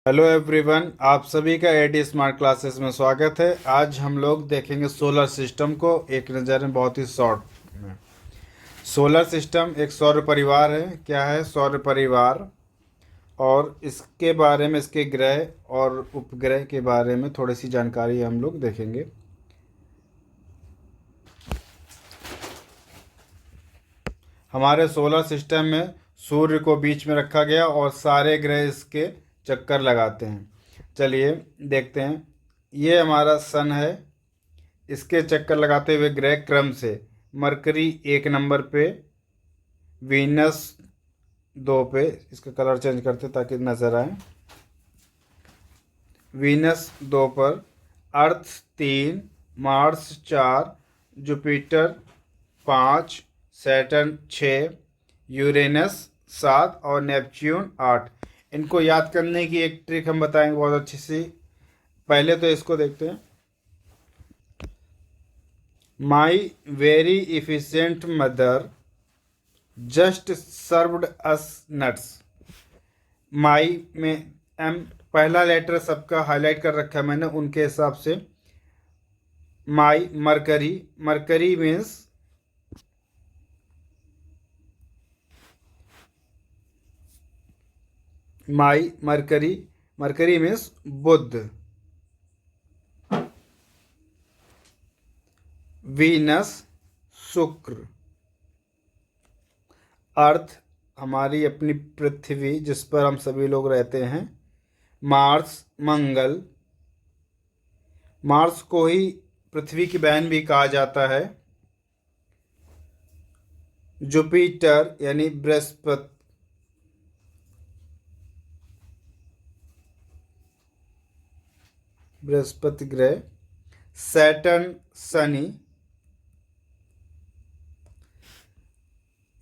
Hello everyone, आप सभी का एडी स्मार्ट क्लासेस में स्वागत है। आज हम लोग देखेंगे सोलर सिस्टम को एक नज़र में, बहुत ही शॉर्ट में। सोलर सिस्टम एक सौर परिवार है। क्या है सौर परिवार? और इसके बारे में, इसके ग्रह और उपग्रह के बारे में थोड़ी सी जानकारी हम लोग देखेंगे। हमारे सोलर सिस्टम में सूर्य को बीच में रखा गया और सारे ग्रह इसके चक्कर लगाते हैं। चलिए देखते हैं। ये हमारा सन है। इसके चक्कर लगाते हुए ग्रह क्रम से मरकरी 1 नंबर पे, वीनस 2 पे। इसका कलर चेंज करते ताकि नज़र आए। वीनस 2 पर, अर्थ 3, मार्स 4, जुपिटर 5, सैटर्न 6, यूरेनस 7 और नेपच्यून 8। इनको याद करने की एक ट्रिक हम बताएंगे बहुत अच्छी सी। पहले तो इसको देखते हैं। My very efficient mother just served us nuts. My में एम पहला लेटर सबका हाईलाइट कर रखा है मैंने उनके हिसाब से। My mercury, mercury means my mercury, mercury means बुध। वीनस शुक्र। अर्थ हमारी अपनी पृथ्वी जिस पर हम सभी लोग रहते हैं। मार्स मंगल। मार्स को ही पृथ्वी की बहन भी कहा जाता है। जुपिटर यानी बृहस्पति, बृहस्पति ग्रह। सैटर्न शनि।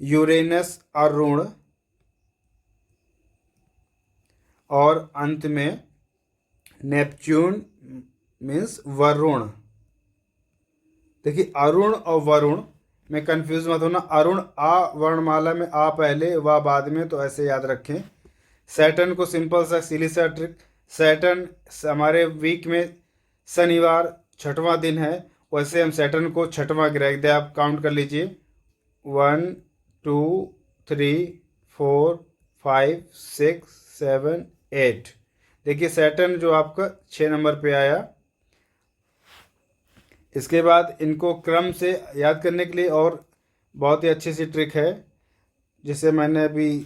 यूरेनस अरुण। और अंत में नेपच्यून मीन्स वरुण। देखिए अरुण और वरुण में कंफ्यूज मत होना। अरुण आ वर्णमाला में, आ पहले व बाद में, तो ऐसे याद रखें। सैटर्न को सिंपल सा सिली सा ट्रिक। सैटर्न हमारे वीक में शनिवार 6वां दिन है, वैसे हम सैटर्न को 6वां ग्रह दे। आप काउंट कर लीजिए 1 2 3 4 5 6 7 8। देखिए सैटर्न जो आपका 6 नंबर पे आया। इसके बाद इनको क्रम से याद करने के लिए और बहुत ही अच्छी सी ट्रिक है जिसे मैंने अभी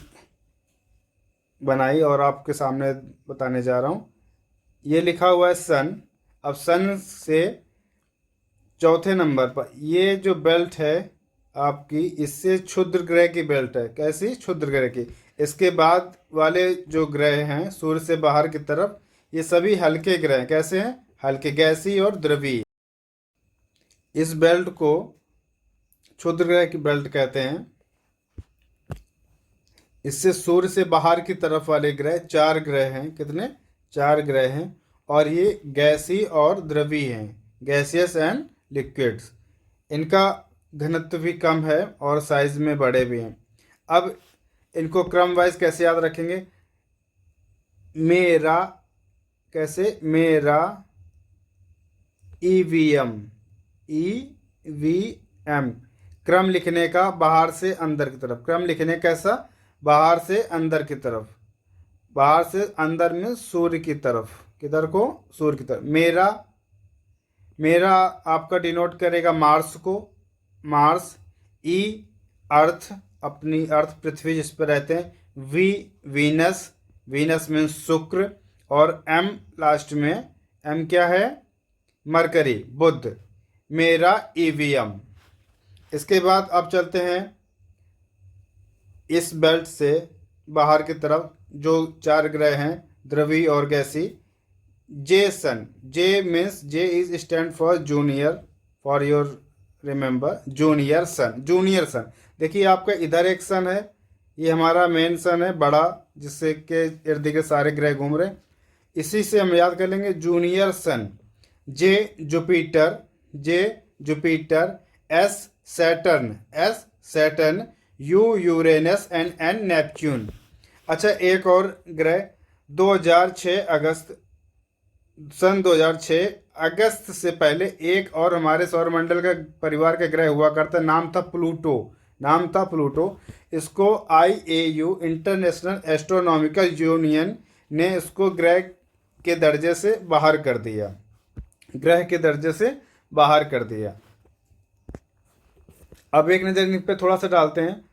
बनाई और आपके सामने बताने जा रहा हूँ। ये लिखा हुआ है सन। अब सन से 4 नंबर पर ये जो बेल्ट है आपकी, इससे क्षुद्र ग्रह की बेल्ट है। कैसी? क्षुद्र ग्रह की। इसके बाद वाले जो ग्रह हैं सूर्य से बाहर की तरफ, ये सभी हल्के ग्रह हैं। कैसे हैं? हल्के, गैसीय और द्रवीय। इस बेल्ट को क्षुद्र ग्रह की बेल्ट कहते हैं। इससे सूर्य से बाहर की तरफ वाले ग्रह 4 ग्रह हैं। कितने? 4 ग्रह हैं। और ये गैसीय और द्रवीय हैं, गैसियस एंड लिक्विड्स। इनका घनत्व भी कम है और साइज में बड़े भी हैं। अब इनको क्रम वाइज कैसे याद रखेंगे? मेरा, कैसे? मेरा ईवीएम, ईवीएम। क्रम लिखने का बाहर से अंदर की तरफ। क्रम लिखने कैसा? बाहर से अंदर की तरफ। बाहर से अंदर में सूर्य की तरफ। किधर को? सूर्य की तरफ। मेरा, मेरा आपका डिनोट करेगा मार्स को। मार्स। ई अर्थ, अपनी अर्थ पृथ्वी जिस पर रहते हैं। वी वीनस, वीनस में शुक्र। और एम लास्ट में, एम क्या है? मरकरी, बुध। मेरा ईवीएम। इसके बाद अब चलते हैं इस बेल्ट से बाहर की तरफ जो 4 ग्रह हैं द्रवीय और गैसी। J son. J means, J is stand for junior, for your remember, junior son, junior son. देखिए आपका इधर एक सन है, ये हमारा मेन सन है बड़ा, जिससे के इर्द गिर्द सारे ग्रह घूम रहे हैं। इसी से हम याद कर लेंगे junior sun. J Jupiter, J Jupiter. S Saturn, S Saturn. U Uranus and N Neptune. अच्छा एक और ग्रह 2006 अगस्त, सन 2006 अगस्त से पहले एक और हमारे सौरमंडल का परिवार का ग्रह हुआ करता, नाम था प्लूटो, नाम था प्लूटो। इसको IAU इंटरनेशनल एस्ट्रोनॉमिकल यूनियन ने इसको ग्रह के दर्जे से बाहर कर दिया, ग्रह के दर्जे से बाहर कर दिया। अब एक नज़र इन पे थोड़ा सा डालते हैं।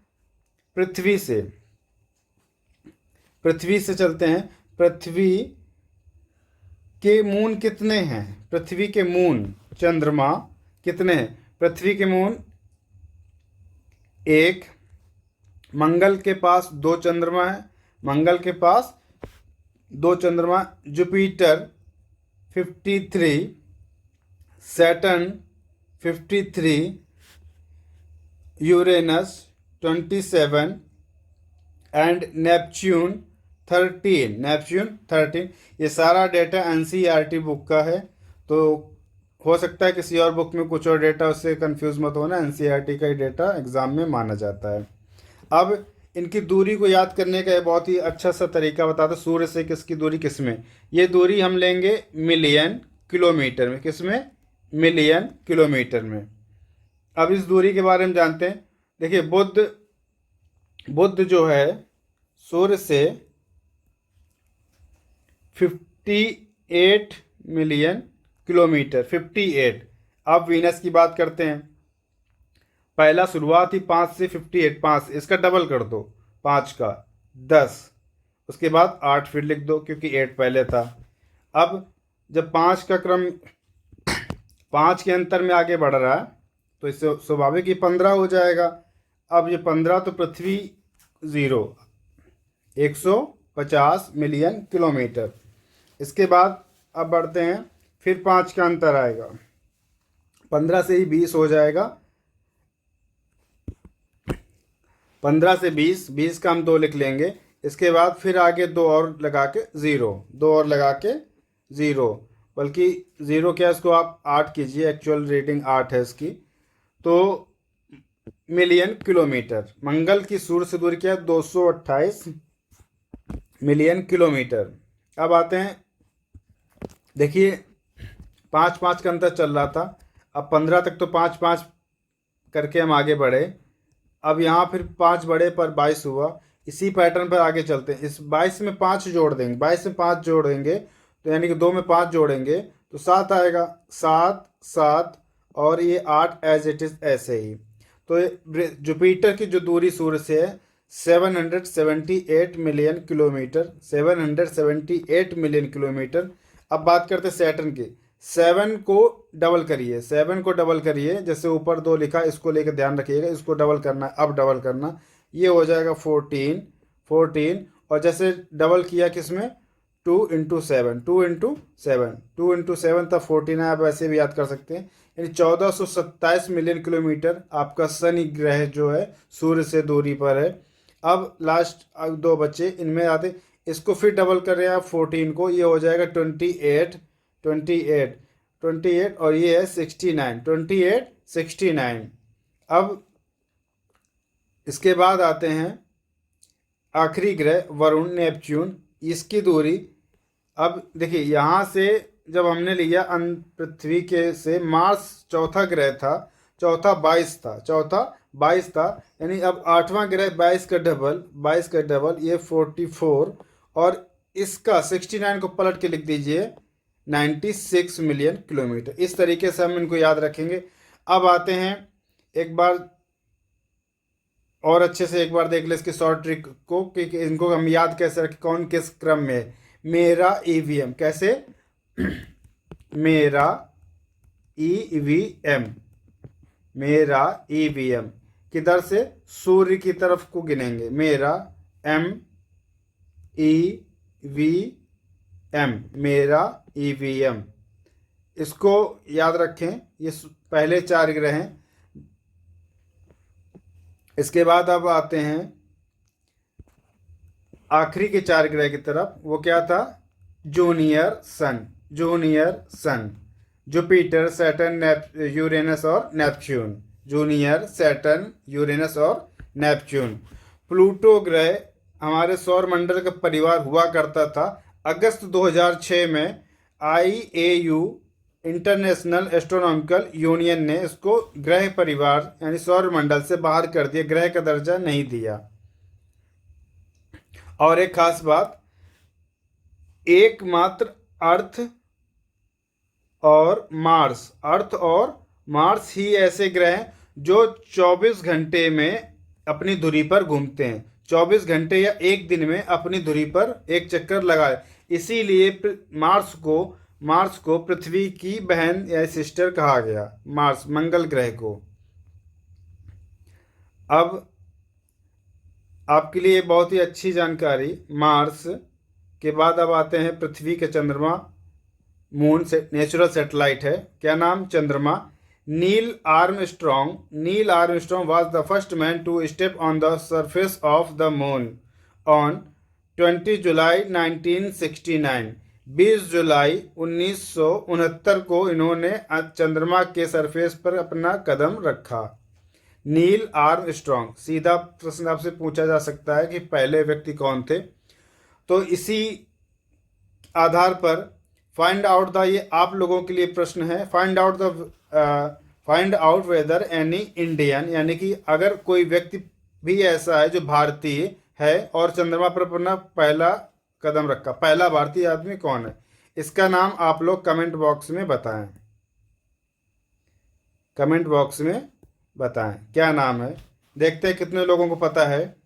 पृथ्वी से चलते हैं। पृथ्वी के मून कितने हैं? पृथ्वी के मून, चंद्रमा कितने हैं? पृथ्वी के मून एक, मंगल के पास 2 चंद्रमा है, मंगल के पास 2 चंद्रमा, Jupiter 53, Saturn 53, Uranus 27 and Neptune 13। ये सारा डेटा NCERT बुक का है, तो हो सकता है किसी और बुक में कुछ और डेटा, उससे कंफ्यूज मत होना। NCERT का ही डेटा एग्जाम में माना जाता है। अब इनकी दूरी को याद करने का बहुत ही अच्छा सा तरीका बताता, सूर्य से किसकी दूरी किस में। ये दूरी हम लेंगे मिलियन किलोमीटर में। किस में? मिलियन किलोमीटर में। अब इस दूरी के बारे में जानते हैं। देखिए, बुध जो है सूर्य से 58 मिलियन किलोमीटर, 58। अब वीनस की बात करते हैं। पहला शुरुआत ही 5 से 58, 5 इसका डबल कर दो, 5 का 10, उसके बाद 8 फिर लिख दो क्योंकि 8 पहले था। अब जब 5 का क्रम 5 के अंतर में आगे बढ़ रहा है तो इससे स्वाभाविक ही 15 हो जाएगा। अब ये 15 तो पृथ्वी 0, 150 मिलियन किलोमीटर। इसके बाद अब बढ़ते हैं, फिर 5 का अंतर आएगा, 15 से ही 20 हो जाएगा, 15 से 20 का हम 2 लिख लेंगे। इसके बाद फिर आगे 2 और लगा के 0, 2 और लगा के 0, बल्कि 0 क्या, इसको आप 8 कीजिए, एक्चुअल रेटिंग 8 है इसकी। तो मिलियन किलोमीटर। मंगल की सूर्य से दूरी क्या है? 228 मिलियन किलोमीटर। अब आते हैं, देखिए 5-5 का अंतर चल रहा था, अब 15 तक तो 5-5 करके हम आगे बढ़े। अब यहाँ फिर 5 बढ़े पर 22 हुआ। इसी पैटर्न पर आगे चलते हैं। इस 22 में 5 जोड़ देंगे, 22 में 5 जोड़ेंगे तो यानी कि 2 में 5 जोड़ेंगे तो 7 आएगा, 7 और ये 8 एज इट इज़ ऐसे ही। तो जुपिटर की जो दूरी सूर्य से है 778 मिलियन किलोमीटर, 778 मिलियन किलोमीटर। अब बात करते हैं सैटर्न की। 7 को डबल करिए, 7 को डबल करिए, जैसे ऊपर 2 लिखा, इसको लेकर ध्यान रखिएगा, इसको डबल करना है, अब डबल करना, ये हो जाएगा 14। और जैसे डबल किया किसमें? 2 इंटू 7 था 14 है, आप ऐसे भी याद कर सकते हैं। यानी 1427 मिलियन किलोमीटर आपका शनि ग्रह जो है सूर्य से दूरी पर है। अब लास्ट 2 बच्चे, इनमें आते, इसको फिर डबल कर रहे हैं आप 14 को, ये हो जाएगा 28 और ये है 69। अब इसके बाद आते हैं आखिरी ग्रह वरुण, नेपच्यून, इसकी दूरी। अब देखिए यहाँ से जब हमने लिया पृथ्वी के से, मार्स चौथा ग्रह था, चौथा 22 था, यानी अब 8वां ग्रह 22 का डबल, ये 44, और इसका 69 को पलट के लिख दीजिए 96 मिलियन किलोमीटर। इस तरीके से हम इनको याद रखेंगे। अब आते हैं, एक बार और अच्छे से एक बार देख ले इसकी शॉर्ट ट्रिक को कि इनको हम याद कैसे रखें, कौन किस क्रम में है। मेरा EVM कैसे? मेरा EVM किधर से? सूर्य की तरफ को गिनेंगे, मेरा मेरा EVM, इसको याद रखें। ये पहले 4 ग्रह हैं। इसके बाद अब आते हैं आखिरी के 4 ग्रह की तरफ। वो क्या था? जूनियर सन, जुपिटर, सैटर्न, यूरेनस और नेपच्यून। जूनियर, सैटर्न, यूरेनस और नेपच्यून। प्लूटो ग्रह हमारे सौर मंडल का परिवार हुआ करता था, अगस्त 2006 में IAU इंटरनेशनल एस्ट्रोनॉमिकल यूनियन ने इसको ग्रह परिवार यानी सौरमंडल से बाहर कर दिया, ग्रह का दर्जा नहीं दिया। और एक खास बात, एकमात्र अर्थ और मार्स ही ऐसे ग्रह हैं जो 24 घंटे में अपनी धुरी पर घूमते हैं, 24 घंटे या एक दिन में अपनी धुरी पर एक चक्कर लगाए। इसीलिए मार्स को पृथ्वी की बहन या सिस्टर कहा गया, मार्स मंगल ग्रह को। अब आपके लिए बहुत ही अच्छी जानकारी, मार्स के बाद अब आते हैं पृथ्वी के चंद्रमा, मून से नेचुरल सैटेलाइट है। क्या नाम? चंद्रमा। Neil Armstrong was the first man to step on the surface of the moon on 20 जुलाई 1969। 20 जुलाई 1969 को इन्होंने चंद्रमा के सरफेस पर अपना कदम रखा। Neil Armstrong. सीधा प्रश्न आपसे पूछा जा सकता है कि पहले व्यक्ति कौन थे, तो इसी आधार पर फाइंड आउट द, ये आप लोगों के लिए प्रश्न है, find out whether any Indian, यानी कि अगर कोई व्यक्ति भी ऐसा है जो भारतीय है और चंद्रमा पर अपना पहला कदम रखा, पहला भारतीय आदमी कौन है? इसका नाम आप लोग कमेंट बॉक्स में बताएं, कमेंट बॉक्स में बताएं क्या नाम है। देखते हैं कितने लोगों को पता है।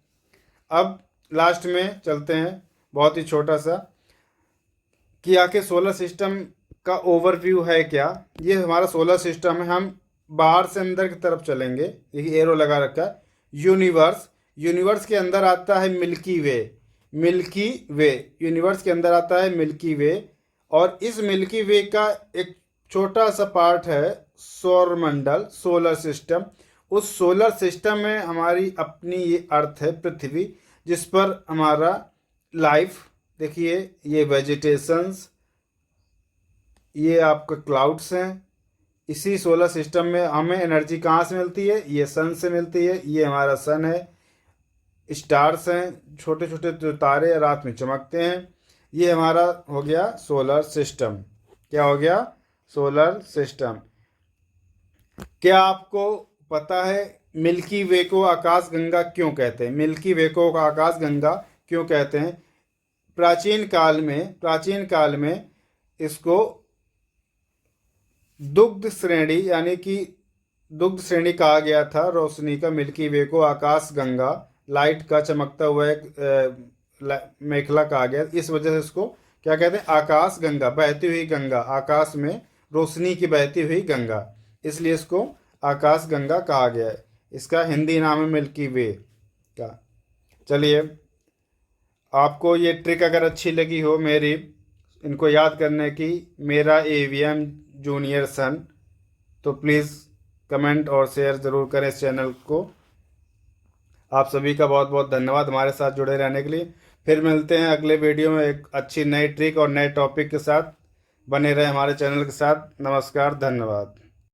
अब लास्ट में चलते हैं, बहुत ही छोटा सा, कि आखिर सोलर सिस्टम का ओवरव्यू है क्या। ये हमारा सोलर सिस्टम है, हम बाहर से अंदर की तरफ चलेंगे, ये एरो लगा रखा है। यूनिवर्स के अंदर आता है मिल्की वे, यूनिवर्स के अंदर आता है मिल्की वे, और इस मिल्की वे का एक छोटा सा पार्ट है सौरमंडल, सोलर सिस्टम। उस सोलर सिस्टम में हमारी अपनी ये अर्थ है पृथ्वी, जिस पर हमारा लाइफ, देखिए ये वेजिटेशंस, ये आपका क्लाउड्स हैं। इसी सोलर सिस्टम में हमें एनर्जी कहाँ से मिलती है? ये सन से मिलती है। ये हमारा सन है, स्टार्स हैं, छोटे छोटे जो तारे रात में चमकते हैं। ये हमारा हो गया सोलर सिस्टम। क्या हो गया? Solar system. क्या आपको पता है मिल्की वे को आकाश गंगा क्यों कहते हैं? मिल्की वे को आकाश गंगा क्यों कहते हैं? प्राचीन काल में इसको दुग्ध श्रेणी, यानी कि दुग्ध श्रेणी कहा गया था रोशनी का। मिल्की वे को आकाश गंगा, लाइट का चमकता हुआ एक मेखला कहा गया। इस वजह से इसको क्या कहते हैं? आकाश गंगा, बहती हुई गंगा, आकाश में रोशनी की बहती हुई गंगा, इसलिए इसको आकाश गंगा कहा गया है। इसका हिंदी नाम है मिल्की वे का। चलिए, आपको ये ट्रिक अगर अच्छी लगी हो मेरी, इनको याद करने की, मेरा AVM जूनियर सन, तो प्लीज़ कमेंट और शेयर ज़रूर करें इस चैनल को। आप सभी का बहुत बहुत धन्यवाद हमारे साथ जुड़े रहने के लिए। फिर मिलते हैं अगले वीडियो में एक अच्छी नई ट्रिक और नए टॉपिक के साथ। बने रहे हमारे चैनल के साथ। नमस्कार, धन्यवाद।